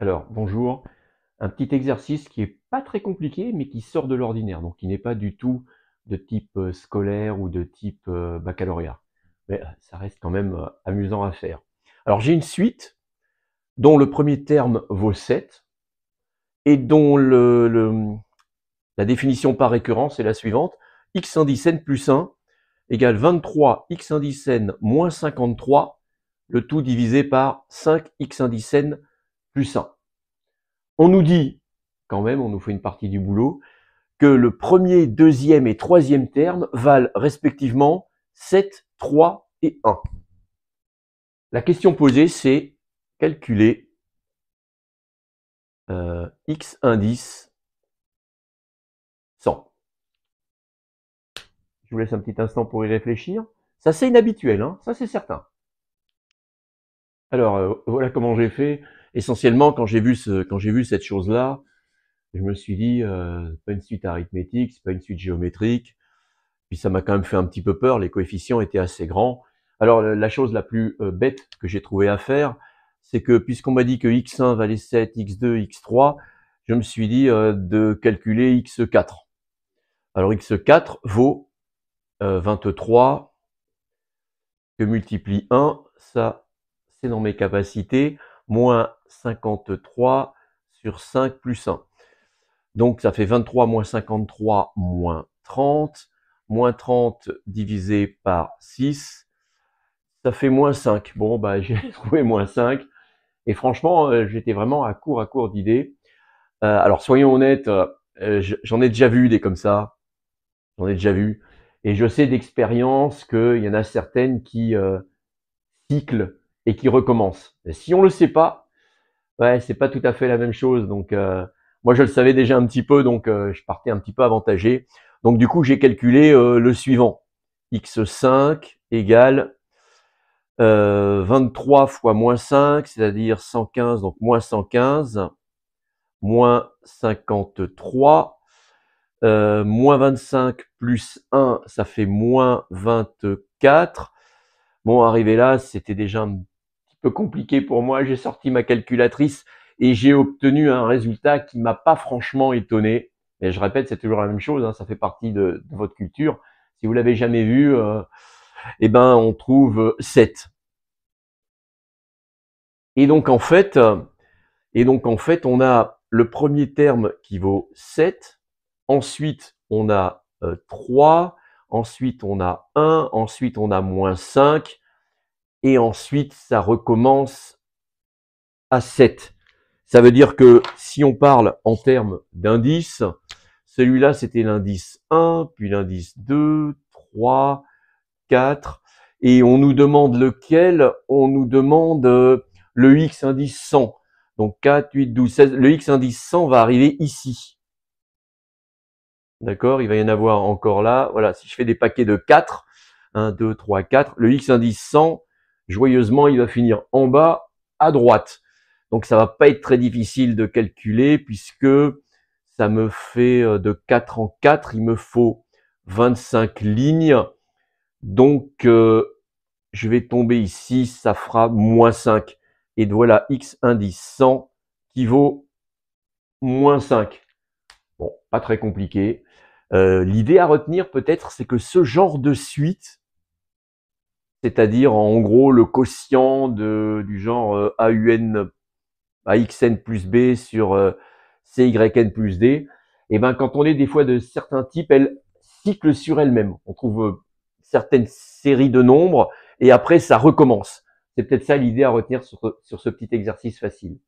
Alors, bonjour. Un petit exercice qui est pas très compliqué, mais qui sort de l'ordinaire, donc qui n'est pas du tout de type scolaire ou de type baccalauréat. Mais ça reste quand même amusant à faire. Alors, j'ai une suite dont le premier terme vaut 7 et dont la définition par récurrence est la suivante. X indice n plus 1 égale 23 x indice n moins 53, le tout divisé par 5 x indice n plus 1. On nous dit, quand même, on nous fait une partie du boulot, que le premier, deuxième et troisième terme valent respectivement 7, 3 et 1. La question posée, c'est calculer x indice 100. Je vous laisse un petit instant pour y réfléchir. Ça, c'est inhabituel, hein, ça c'est certain. Alors, voilà comment j'ai fait. Essentiellement, quand j'ai vu cette chose-là, je me suis dit, c'est pas une suite arithmétique, c'est pas une suite géométrique. Puis ça m'a quand même fait un petit peu peur, les coefficients étaient assez grands. Alors la chose la plus bête que j'ai trouvé à faire, c'est que puisqu'on m'a dit que x1 valait 7, x2, x3, je me suis dit de calculer x4. Alors x4 vaut 23 que multiplie 1, ça c'est dans mes capacités, moins 53 sur 5 plus 1. Donc ça fait 23 moins 53 moins 30. Moins 30 divisé par 6, ça fait moins 5. Bon, bah, j'ai trouvé moins 5. Et franchement, j'étais vraiment à court d'idées. Alors, soyons honnêtes, j'en ai déjà vu des comme ça. J'en ai déjà vu. Et je sais d'expérience qu'il y en a certaines qui cyclent et qui recommencent. Et si on le sait pas, ouais, c'est pas tout à fait la même chose. Donc, moi, je le savais déjà un petit peu, donc je partais un petit peu avantagé. Donc, du coup, j'ai calculé le suivant. x5 égale 23 fois moins 5, c'est-à-dire 115, donc moins 115, moins 53, moins 25 plus 1, ça fait moins 24. Bon, arrivé là, c'était déjà un petit peu compliqué pour moi. J'ai sorti ma calculatrice et j'ai obtenu un résultat qui m'a pas franchement étonné. Et je répète, c'est toujours la même chose, hein, ça fait partie de votre culture. Si vous l'avez jamais vu, eh ben, on trouve 7. Et donc en fait, on a le premier terme qui vaut 7, ensuite on a 3, ensuite on a 1, ensuite on a moins 5, et ensuite ça recommence à 7. Ça veut dire que si on parle en termes d'indices, celui-là c'était l'indice 1, puis l'indice 2, 3, 4, et on nous demande lequel? On nous demande le x indice 100. Donc 4, 8, 12, 16. Le x indice 100 va arriver ici. D'accord? Il va y en avoir encore là. Voilà, si je fais des paquets de 4, 1, 2, 3, 4, le x indice 100, joyeusement, il va finir en bas à droite. Donc ça va pas être très difficile de calculer puisque ça me fait de 4 en 4, il me faut 25 lignes. Donc je vais tomber ici, ça fera moins 5. Et voilà x indice 100 qui vaut moins 5. Bon, pas très compliqué. L'idée à retenir peut-être, c'est que ce genre de suite, c'est-à-dire en gros le quotient du genre AUN, AXN plus B sur CYN plus D, et ben quand on est des fois de certains types, elles cyclent sur elles-mêmes. On trouve certaines séries de nombres et après ça recommence. C'est peut-être ça l'idée à retenir sur ce petit exercice facile.